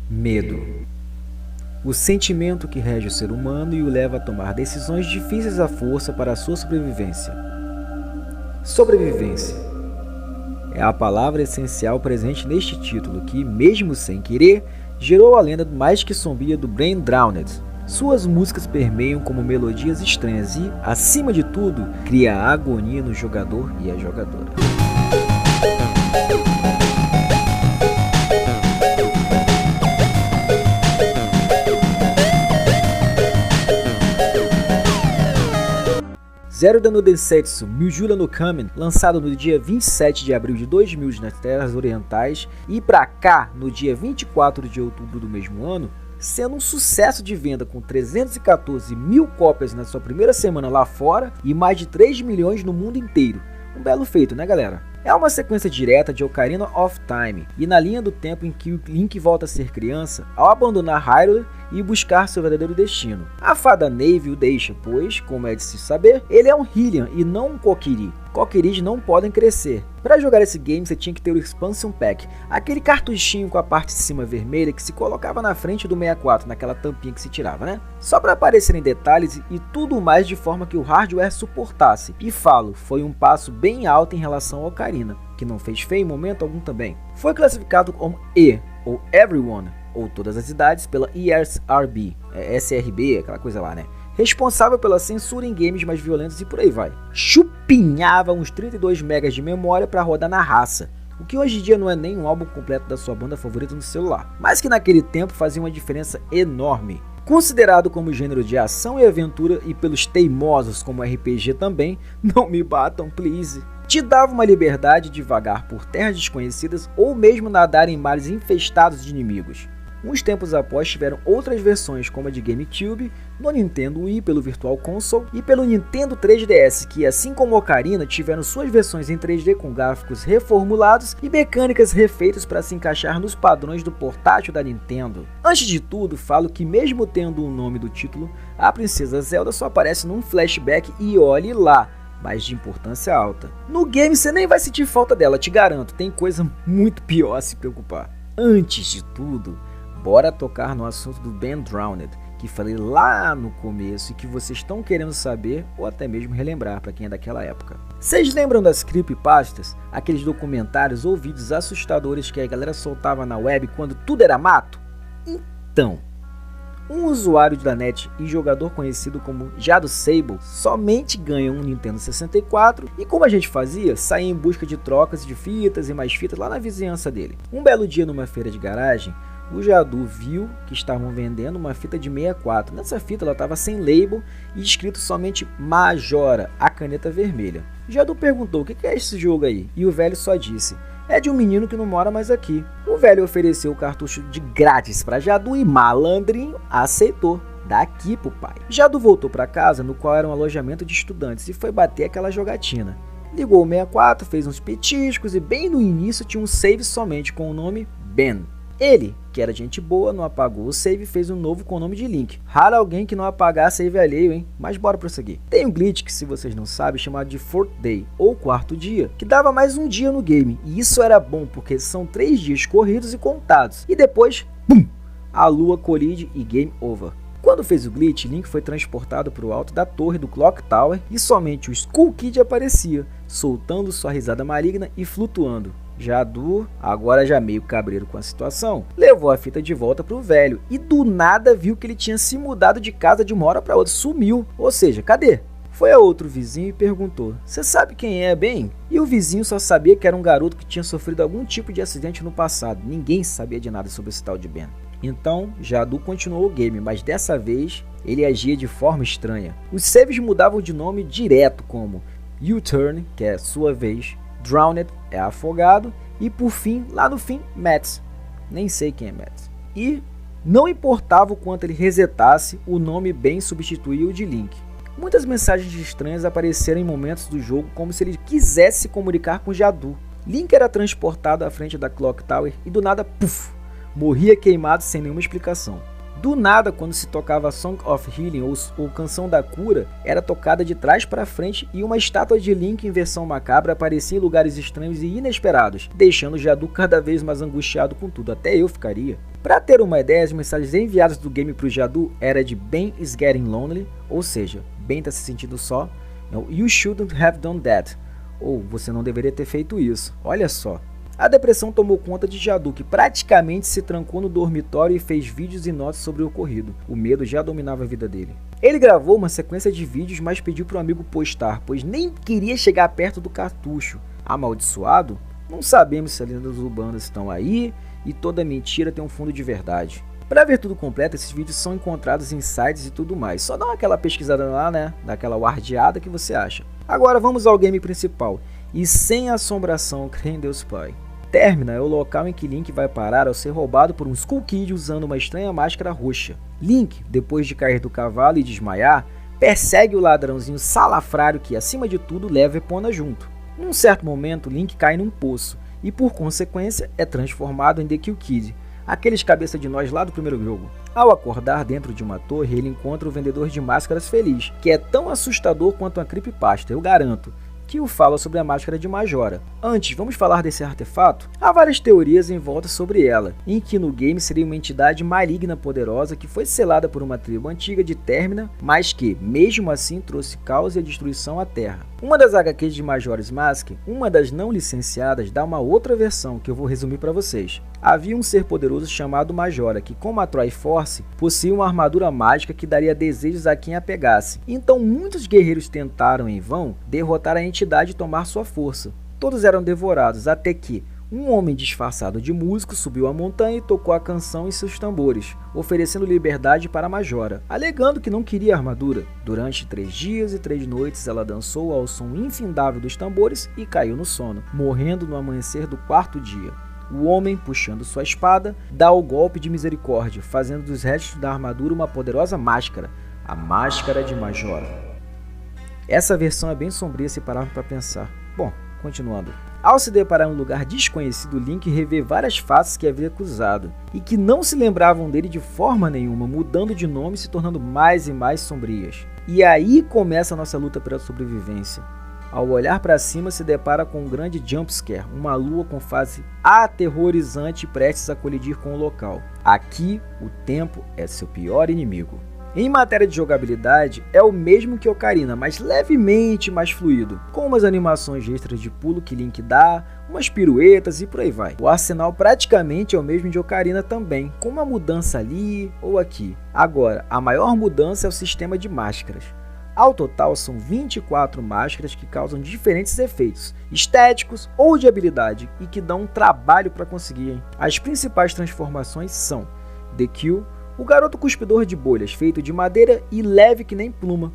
Medo. O sentimento que rege o ser humano e o leva a tomar decisões difíceis à força para a sua sobrevivência. Sobrevivência é a palavra essencial presente neste título que, mesmo sem querer, gerou a lenda mais que sombria do Brain Drowned. Suas músicas permeiam como melodias estranhas e, acima de tudo, cria agonia no jogador e a jogadora. Zero Dano Densetsu Miujura no Kamen, lançado no dia 27 de abril de 2000 nas terras orientais e pra cá no dia 24 de outubro do mesmo ano, sendo um sucesso de venda com 314 mil cópias na sua primeira semana lá fora e mais de 3 milhões no mundo inteiro. Um belo feito, né, galera? É uma sequência direta de Ocarina of Time e na linha do tempo em que o Link volta a ser criança ao abandonar Hyrule e buscar seu verdadeiro destino. A fada Neve o deixa, pois, como é de se saber, ele é um Hylian e não um Kokiri. Kokiris não podem crescer. Para jogar esse game você tinha que ter o Expansion Pack, aquele cartuchinho com a parte de cima vermelha que se colocava na frente do 64, naquela tampinha que se tirava, né? Só para aparecerem detalhes e tudo mais de forma que o hardware suportasse. E falo, foi um passo bem alto em relação ao Ocarina, que não fez feio em momento algum também. Foi classificado como E, ou Everyone, ou todas as idades, pela ESRB, SRB, aquela coisa lá, né? Responsável pela censura em games mais violentos e por aí vai. Chupinhava uns 32 megas de memória para rodar na raça, o que hoje em dia não é nem um álbum completo da sua banda favorita no celular, mas que naquele tempo fazia uma diferença enorme. Considerado como gênero de ação e aventura e pelos teimosos como RPG também, não me batam, please. Te dava uma liberdade de vagar por terras desconhecidas ou mesmo nadar em mares infestados de inimigos. Uns tempos após tiveram outras versões como a de GameCube, no Nintendo Wii pelo Virtual Console e pelo Nintendo 3DS, que assim como Ocarina tiveram suas versões em 3D com gráficos reformulados e mecânicas refeitas para se encaixar nos padrões do portátil da Nintendo. Antes de tudo, falo que mesmo tendo o nome do título, a Princesa Zelda só aparece num flashback e olhe lá, mas de importância alta. No game você nem vai sentir falta dela, te garanto, tem coisa muito pior a se preocupar. Antes de tudo, bora tocar no assunto do Brain Drowned, que falei lá no começo e que vocês estão querendo saber ou até mesmo relembrar para quem é daquela época. Vocês lembram das creepypastas? Aqueles documentários ou vídeos assustadores que a galera soltava na web quando tudo era mato? Então, um usuário da net e jogador conhecido como Jado Sable somente ganha um Nintendo 64 e como a gente fazia, saía em busca de trocas de fitas e mais fitas lá na vizinhança dele. Um belo dia numa feira de garagem, o Jadu viu que estavam vendendo uma fita de 64. Nessa fita ela estava sem label e escrito somente Majora, a caneta vermelha. O Jadu perguntou o que é esse jogo aí e o velho só disse: é de um menino que não mora mais aqui. O velho ofereceu o cartucho de grátis para Jadu e malandrinho aceitou. Daqui pro pai. Jadu voltou para casa, no qual era um alojamento de estudantes, e foi bater aquela jogatina. Ligou o 64, fez uns petiscos e bem no início tinha um save somente com o nome Ben. Ele, que era gente boa, não apagou o save e fez um novo com o nome de Link. Raro alguém que não apagar save alheio, hein? Mas bora prosseguir. Tem um glitch que, se vocês não sabem, chamado de Fourth Day, ou quarto dia, que dava mais um dia no game. E isso era bom, porque são 3 dias corridos e contados. E depois, pum! A lua colide e game over. Quando fez o glitch, Link foi transportado para o alto da torre do Clock Tower e somente o Skull Kid aparecia, soltando sua risada maligna e flutuando. Jadu, agora já meio cabreiro com a situação, levou a fita de volta pro velho e do nada viu que ele tinha se mudado de casa de uma hora para outra, sumiu, ou seja, cadê? Foi a outro vizinho e perguntou: "Você sabe quem é, Ben?" E o vizinho só sabia que era um garoto que tinha sofrido algum tipo de acidente no passado, ninguém sabia de nada sobre esse tal de Ben. Então, Jadu continuou o game, mas dessa vez ele agia de forma estranha. Os saves mudavam de nome direto, como U-Turn, que é sua vez, Drowned é afogado e por fim, lá no fim, Mats. Nem sei quem é Mats. E não importava o quanto ele resetasse, o nome Ben substituía o de Link. Muitas mensagens estranhas apareceram em momentos do jogo como se ele quisesse se comunicar com Jadu. Link era transportado à frente da Clock Tower e do nada, puf, morria queimado sem nenhuma explicação. Do nada, quando se tocava Song of Healing ou Canção da Cura, era tocada de trás para frente e uma estátua de Link em versão macabra aparecia em lugares estranhos e inesperados, deixando Jadu cada vez mais angustiado com tudo, até eu ficaria. Para ter uma ideia, as mensagens enviadas do game para o Jadoo era de Ben is getting lonely, ou seja, Ben está se sentindo só, You shouldn't have done that, ou você não deveria ter feito isso, olha só. A depressão tomou conta de Jadoo, que praticamente se trancou no dormitório e fez vídeos e notas sobre o ocorrido. O medo já dominava a vida dele. Ele gravou uma sequência de vídeos, mas pediu para o amigo postar, pois nem queria chegar perto do cartucho. Amaldiçoado? Não sabemos se as lendas urbanas estão aí e toda mentira tem um fundo de verdade. Para ver tudo completo, esses vídeos são encontrados em sites e tudo mais. Só dá aquela pesquisada lá, né? Daquela wardeada que você acha. Agora vamos ao game principal. E sem assombração, crê em Deus Pai. Termina é o local em que Link vai parar ao ser roubado por um Skull Kid usando uma estranha máscara roxa. Link, depois de cair do cavalo e desmaiar, persegue o ladrãozinho salafrário que, acima de tudo, leva Epona junto. Num certo momento, Link cai num poço e, por consequência, é transformado em The Kill Kid, aqueles cabeça de nós lá do primeiro jogo. Ao acordar dentro de uma torre, ele encontra o vendedor de máscaras feliz, que é tão assustador quanto uma creepypasta, eu garanto, que o fala sobre a máscara de Majora. Antes, vamos falar desse artefato? Há várias teorias em volta sobre ela, em que no game seria uma entidade maligna poderosa que foi selada por uma tribo antiga de Termina, mas que, mesmo assim, trouxe caos e destruição à Terra. Uma das HQs de Majora's Mask, uma das não licenciadas, dá uma outra versão que eu vou resumir para vocês. Havia um ser poderoso chamado Majora, que como a Triforce, possuía uma armadura mágica que daria desejos a quem a pegasse. Então muitos guerreiros tentaram em vão derrotar a entidade e tomar sua força. Todos eram devorados, até que um homem disfarçado de músico subiu a montanha e tocou a canção em seus tambores, oferecendo liberdade para Majora, alegando que não queria armadura. Durante 3 dias e 3 noites ela dançou ao som infindável dos tambores e caiu no sono, morrendo no amanhecer do 4º dia. O homem, puxando sua espada, dá o golpe de misericórdia, fazendo dos restos da armadura uma poderosa máscara, a Máscara de Majora. Essa versão é bem sombria se pararmos para pensar. Bom, continuando. Ao se deparar em um lugar desconhecido, Link revê várias faces que havia cruzado e que não se lembravam dele de forma nenhuma, mudando de nome e se tornando mais e mais sombrias. E aí começa a nossa luta pela sobrevivência. Ao olhar para cima, se depara com um grande jumpscare, uma lua com fase aterrorizante prestes a colidir com o local. Aqui, o tempo é seu pior inimigo. Em matéria de jogabilidade, é o mesmo que Ocarina, mas levemente mais fluido, com umas animações extras de pulo que Link dá, umas piruetas e por aí vai. O arsenal praticamente é o mesmo de Ocarina também, com uma mudança ali ou aqui. Agora, a maior mudança é o sistema de máscaras. Ao total, são 24 máscaras que causam diferentes efeitos, estéticos ou de habilidade, e que dão um trabalho para conseguir. As principais transformações são The Kill, o garoto cuspidor de bolhas, feito de madeira e leve que nem pluma,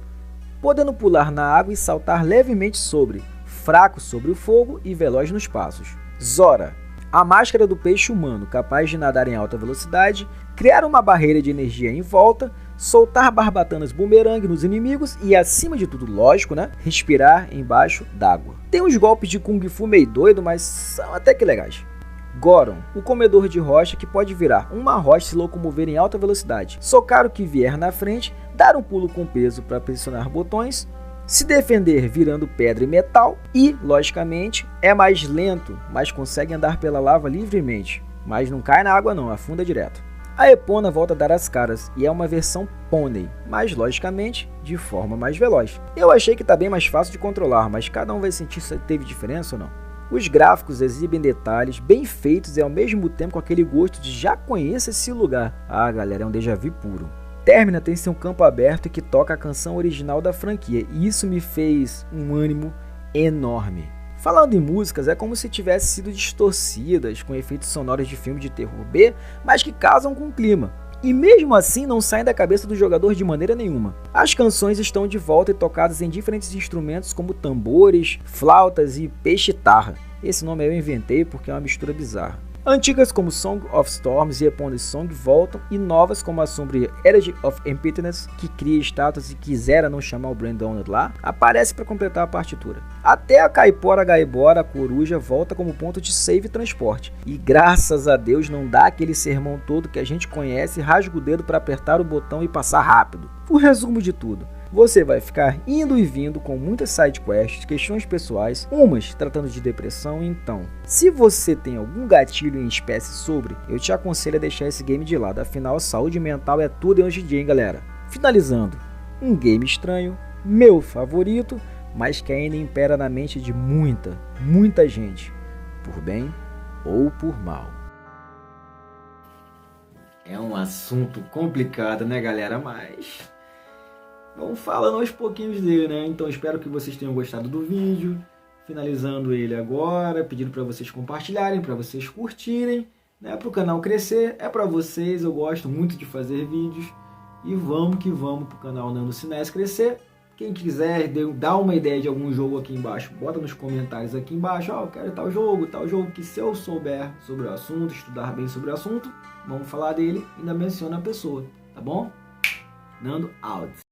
podendo pular na água e saltar levemente sobre, fraco sobre o fogo e veloz nos passos. Zora, a máscara do peixe humano, capaz de nadar em alta velocidade, criar uma barreira de energia em volta, soltar barbatanas bumerangue nos inimigos e, acima de tudo, lógico, né, respirar embaixo d'água. Tem uns golpes de Kung Fu meio doido, mas são até que legais. Goron, o comedor de rocha que pode virar uma rocha e se locomover em alta velocidade, socar o que vier na frente, dar um pulo com peso para pressionar botões, se defender virando pedra e metal e, logicamente, é mais lento, mas consegue andar pela lava livremente, mas não cai na água não, afunda direto. A Epona volta a dar as caras e é uma versão pônei, mas logicamente de forma mais veloz. Eu achei que tá bem mais fácil de controlar, mas cada um vai sentir se teve diferença ou não. Os gráficos exibem detalhes bem feitos e ao mesmo tempo com aquele gosto de já conheço esse lugar. Ah galera, é um déjà vu puro. Termina tem seu campo aberto e que toca a canção original da franquia e isso me fez um ânimo enorme. Falando em músicas, é como se tivessem sido distorcidas com efeitos sonoros de filme de terror B, mas que casam com o clima. E mesmo assim não saem da cabeça do jogador de maneira nenhuma. As canções estão de volta e tocadas em diferentes instrumentos como tambores, flautas e peixe-tarra. Esse nome eu inventei porque é uma mistura bizarra. Antigas como Song of Storms e Epona's Song voltam e novas como a sombria Elegy of Emptiness, que cria estátuas e quisera não chamar o Brandon lá, aparece para completar a partitura. Até a Caipora Gaibora, a coruja, volta como ponto de save e transporte. E graças a Deus não dá aquele sermão todo que a gente conhece e rasga o dedo para apertar o botão e passar rápido. O resumo de tudo. você vai ficar indo e vindo com muitas sidequests, questões pessoais, umas tratando de depressão. Então, se você tem algum gatilho em espécie sobre, eu te aconselho a deixar esse game de lado, afinal saúde mental é tudo hoje em dia, hein, galera. Finalizando, um game estranho, meu favorito, mas que ainda impera na mente de muita gente, por bem ou por mal. É um assunto complicado, né, galera? Mas vamos falando aos pouquinhos dele, né? Então espero que vocês tenham gostado do vídeo. Finalizando ele agora, pedindo para vocês compartilharem, para vocês curtirem, né? Para o canal crescer, é para vocês, eu gosto muito de fazer vídeos. E vamos que vamos para o canal Nando Sinés crescer. Quem quiser dar uma ideia de algum jogo aqui embaixo, bota nos comentários aqui embaixo. Ó, eu quero tal jogo, que se eu souber sobre o assunto, estudar bem sobre o assunto, vamos falar dele, ainda menciona a pessoa, tá bom? Nando out.